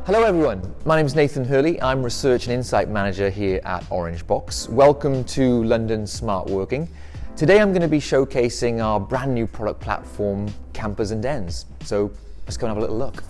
Hello everyone, my name is Nathan Hurley. I'm Research and Insight Manager here at Orangebox. Welcome to London Smart Working. Today I'm going to be showcasing our brand new product platform, Campers and Dens. So let's go and have a little look.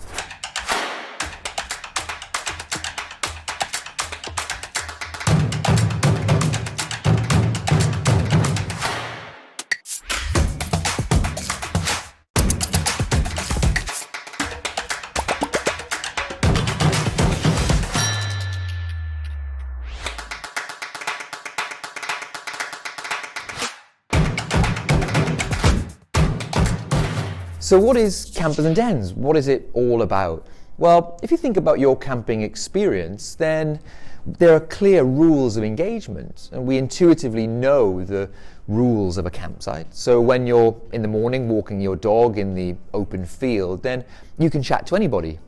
So what is Campers and Dens? What is it all about? Well, if you think about your camping experience, then there are clear rules of engagement, and we intuitively know the rules of a campsite. So when you're in the morning walking your dog in the open field, then you can chat to anybody.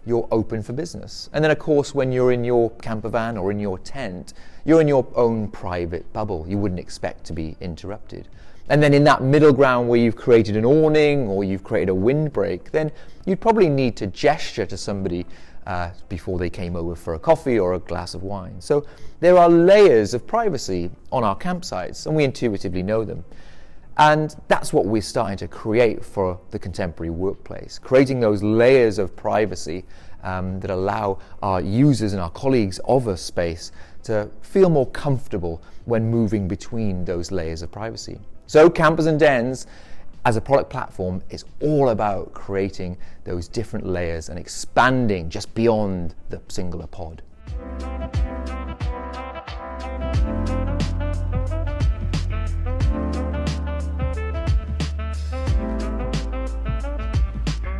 You're open for business. And then of course, when you're in your camper van or in your tent, you're in your own private bubble. You wouldn't expect to be interrupted. And then in that middle ground where you've created an awning or you've created a windbreak, then you'd probably need to gesture to somebody before they came over for a coffee or a glass of wine. So there are layers of privacy on our campsites, and we intuitively know them. And that's what we're starting to create for the contemporary workplace, creating those layers of privacy that allow our users and our colleagues of a space to feel more comfortable when moving between those layers of privacy. So Campers and Dens as a product platform is all about creating those different layers and expanding just beyond the singular pod.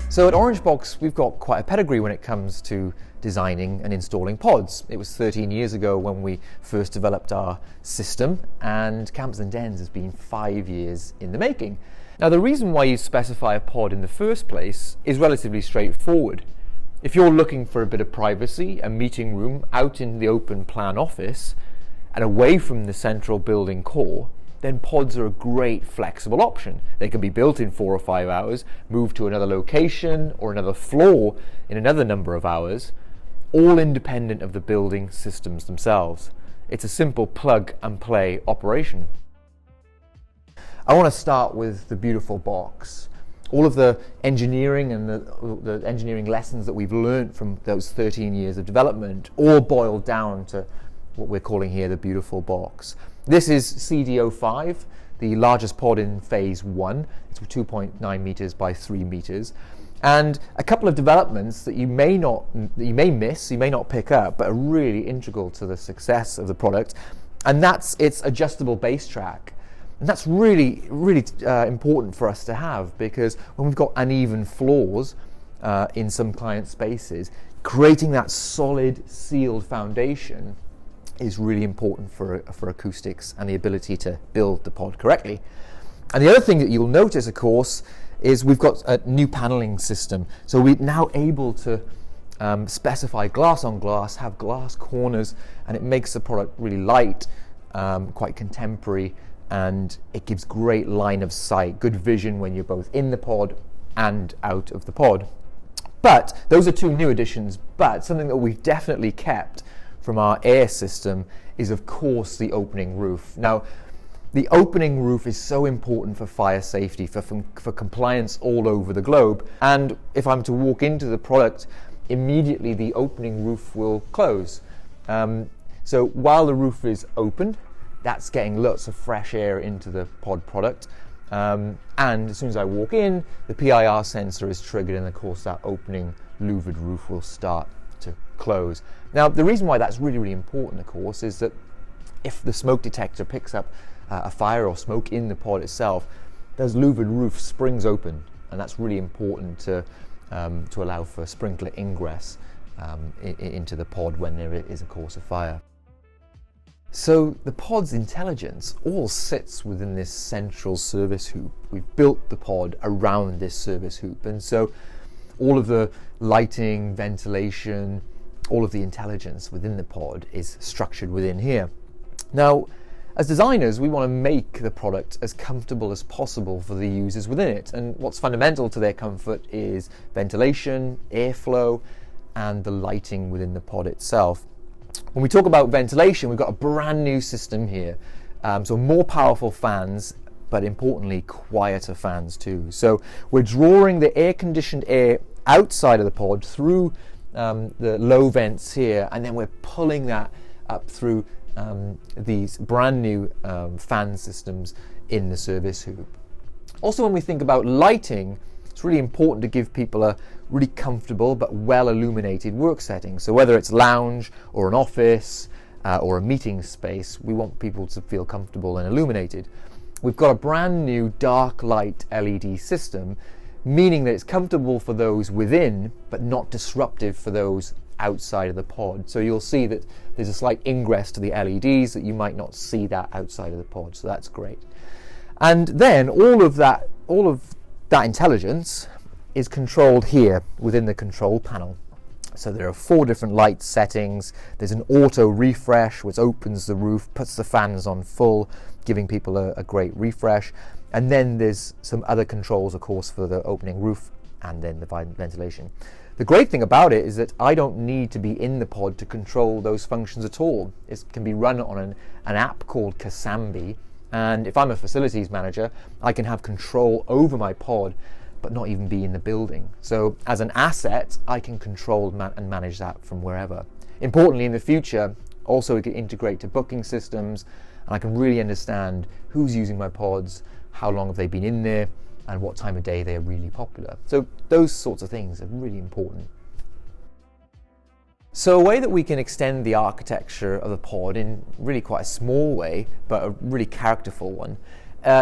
So at Orangebox, we've got quite a pedigree when it comes to designing and installing pods. It was 13 years ago when we first developed our system, and Campers and Dens has been 5 years in the making. Now, the reason why you specify a pod in the first place is relatively straightforward. If you're looking for a bit of privacy, a meeting room out in the open plan office and away from the central building core, then pods are a great flexible option. They can be built in 4 or 5 hours, moved to another location or another floor in another number of hours, all independent of the building systems themselves. It's a simple plug and play operation. I want to start with the beautiful box. All of the engineering and the engineering lessons that we've learned from those 13 years of development all boil down to what we're calling here the beautiful box. This is CD05, the largest pod in phase 1. It's 2.9 meters by 3 meters. And a couple of developments that you may miss, you may not pick up, but are really integral to the success of the product. And that's its adjustable bass track. And that's really important for us to have, because when we've got uneven floors in some client spaces, creating that solid sealed foundation is really important for acoustics and the ability to build the pod correctly. And the other thing that you'll notice, of course, is we've got a new paneling system. So we're now able to specify glass on glass, have glass corners, and it makes the product really light, quite contemporary, and it gives great line of sight, good vision when you're both in the pod and out of the pod. But those are 2 new additions, but something that we've definitely kept from our air system is, of course, the opening roof. Now, the opening roof is so important for fire safety, for compliance all over the globe. And if I'm to walk into the product, immediately the opening roof will close. So while the roof is open, that's getting lots of fresh air into the pod product. And as soon as I walk in, the PIR sensor is triggered, and of course that opening louvered roof will start to close. Now, the reason why that's really important, of course, is that if the smoke detector picks up a fire or smoke in the pod itself, those louvered roof springs open, and that's really important to allow for sprinkler ingress into the pod when there is, of course, a fire. So the pod's intelligence all sits within this central service hoop. We've built the pod around this service hoop, and so all of the lighting, ventilation, all of the intelligence within the pod is structured within here. Now, as designers, we want to make the product as comfortable as possible for the users within it. And what's fundamental to their comfort is ventilation, airflow, and the lighting within the pod itself. When we talk about ventilation, we've got a brand new system here. So more powerful fans, but importantly, quieter fans too. So we're drawing the air-conditioned air outside of the pod through the low vents here, and then we're pulling that up through these brand new fan systems in the service hoop. Also, when we think about lighting, it's really important to give people a really comfortable but well illuminated work setting. So whether it's lounge or an office or a meeting space, we want people to feel comfortable and illuminated. We've got a brand new dark light LED system, meaning that it's comfortable for those within but not disruptive for those outside of the pod. So you'll see that there's a slight ingress to the LEDs that you might not see that outside of the pod, so that's great. And then all of that intelligence is controlled here within the control panel. So there are 4 different light settings. There's an auto refresh which opens the roof, puts the fans on full, giving people a great refresh. And then there's some other controls, of course, for the opening roof and then the ventilation. The great thing about it is that I don't need to be in the pod to control those functions at all. It can be run on an app called Kasambi, and if I'm a facilities manager, I can have control over my pod but not even be in the building. So as an asset, I can control and manage that from wherever. Importantly, in the future, also it can integrate to booking systems, and I can really understand who's using my pods, how long have they been in there, and what time of day they're really popular. So those sorts of things are really important. So a way that we can extend the architecture of the pod in really quite a small way, but a really characterful one,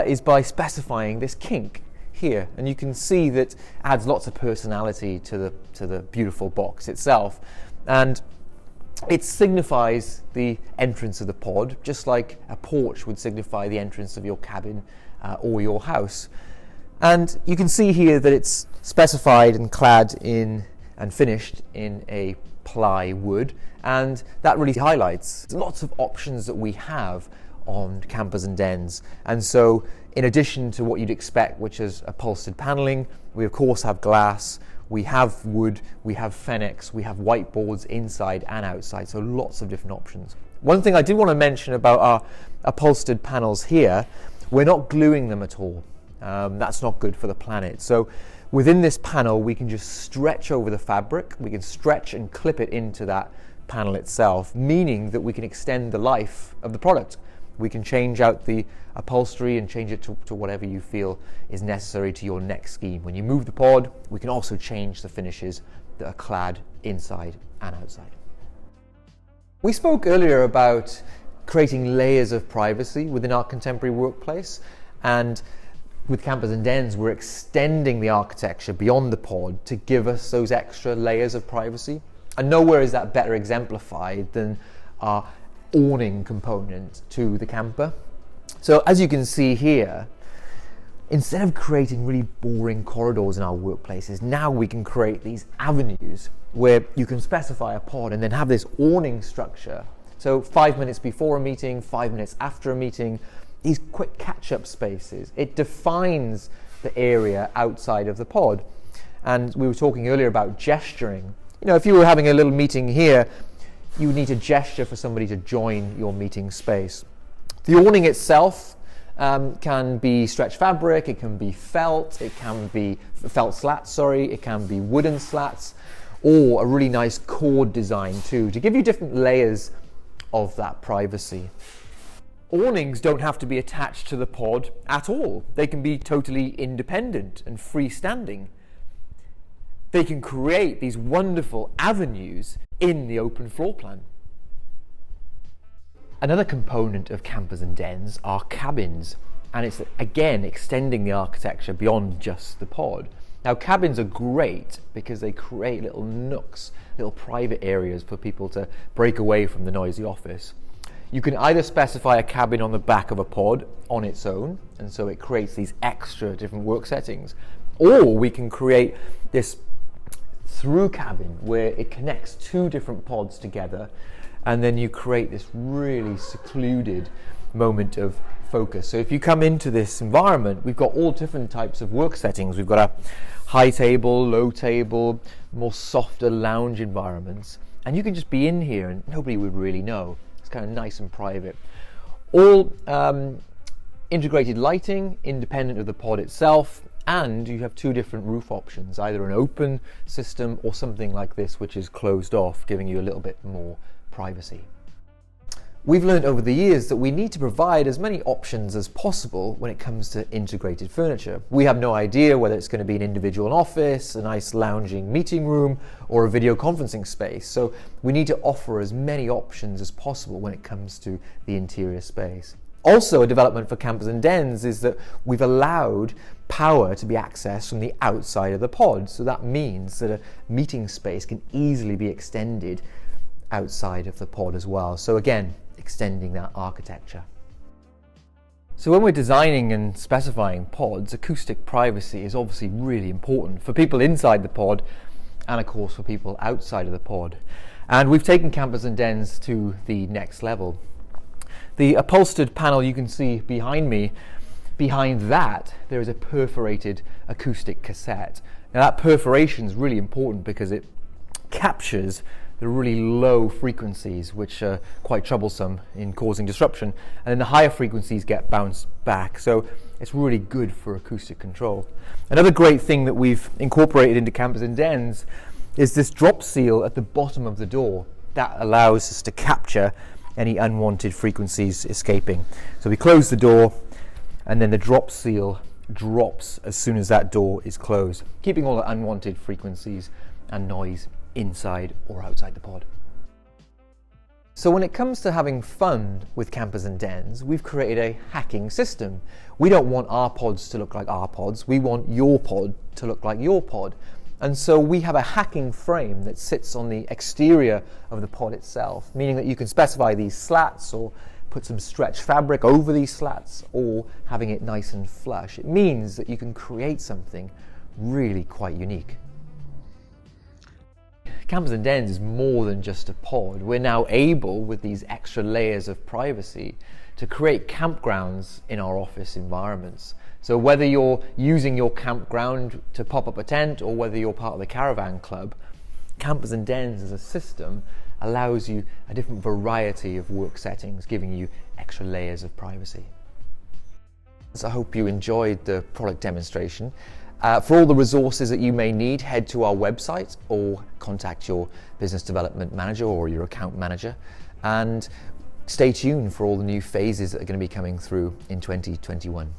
is by specifying this kink here. And you can see that adds lots of personality to the beautiful box itself. And it signifies the entrance of the pod, just like a porch would signify the entrance of your cabin or your house. And you can see here that it's specified and clad in and finished in a plywood, and that really highlights lots of options that we have on campers and dens. And so in addition to what you'd expect, which is upholstered paneling, we of course have glass, we have wood, we have Fenix, we have whiteboards inside and outside, so lots of different options. One thing I did want to mention about our upholstered panels here, we're not gluing them at all. That's not good for the planet. So within this panel, we can just stretch over the fabric, we can stretch and clip it into that panel itself, meaning that we can extend the life of the product. We can change out the upholstery and change it to whatever you feel is necessary to your next scheme. When you move the pod, we can also change the finishes that are clad inside and outside. We spoke earlier about creating layers of privacy within our contemporary workplace, and with campers and dens, we're extending the architecture beyond the pod to give us those extra layers of privacy. And nowhere is that better exemplified than our awning component to the camper. So as you can see here, instead of creating really boring corridors in our workplaces, now we can create these avenues where you can specify a pod and then have this awning structure. So 5 minutes before a meeting, 5 minutes after a meeting, these quick catch-up spaces. It defines the area outside of the pod. And we were talking earlier about gesturing. You know, if you were having a little meeting here, you would need to gesture for somebody to join your meeting space. The awning itself can be stretch fabric, it can be felt, it can be felt slats, it can be wooden slats, or a really nice cord design too, to give you different layers of that privacy. Awnings don't have to be attached to the pod at all. They can be totally independent and freestanding. They can create these wonderful avenues in the open floor plan. Another component of campers and dens are cabins, and it's again extending the architecture beyond just the pod. Now, cabins are great because they create little nooks, little private areas for people to break away from the noisy office. You can either specify a cabin on the back of a pod on its own, and so it creates these extra different work settings, or we can create this through cabin where it connects 2 different pods together, and then you create this really secluded moment of focus. So if you come into this environment, we've got all different types of work settings. We've got a high table, low table, more softer lounge environments, and you can just be in here and nobody would really know. It's kind of nice and private. All integrated lighting, independent of the pod itself, and you have two different roof options, either an open system or something like this, which is closed off, giving you a little bit more privacy. We've learned over the years that we need to provide as many options as possible when it comes to integrated furniture. We have no idea whether it's going to be an individual office, a nice lounging meeting room, or a video conferencing space. So we need to offer as many options as possible when it comes to the interior space. Also, a development for campers and dens is that we've allowed power to be accessed from the outside of the pod. So that means that a meeting space can easily be extended outside of the pod as well. So again, extending that architecture. So when we're designing and specifying pods, acoustic privacy is obviously really important for people inside the pod and of course for people outside of the pod. And we've taken campers and dens to the next level. The upholstered panel you can see behind me, behind that there is a perforated acoustic cassette. Now that perforation is really important because it captures the really low frequencies, which are quite troublesome in causing disruption, and then the higher frequencies get bounced back. So it's really good for acoustic control. Another great thing that we've incorporated into campers and dens is this drop seal at the bottom of the door. That allows us to capture any unwanted frequencies escaping. So we close the door and then the drop seal drops as soon as that door is closed, keeping all the unwanted frequencies and noise inside or outside the pod. So when it comes to having fun with campers and dens, we've created a hacking system. We don't want our pods to look like our pods, we want your pod to look like your pod. And so we have a hacking frame that sits on the exterior of the pod itself, meaning that you can specify these slats or put some stretch fabric over these slats or having it nice and flush. It means that you can create something really quite unique. Campers and dens is more than just a pod. We're now able, with these extra layers of privacy, to create campgrounds in our office environments. So whether you're using your campground to pop up a tent or whether you're part of the caravan club, campers and dens as a system allows you a different variety of work settings, giving you extra layers of privacy. So I hope you enjoyed the product demonstration. For all the resources that you may need, head to our website or contact your business development manager or your account manager, and stay tuned for all the new phases that are going to be coming through in 2021.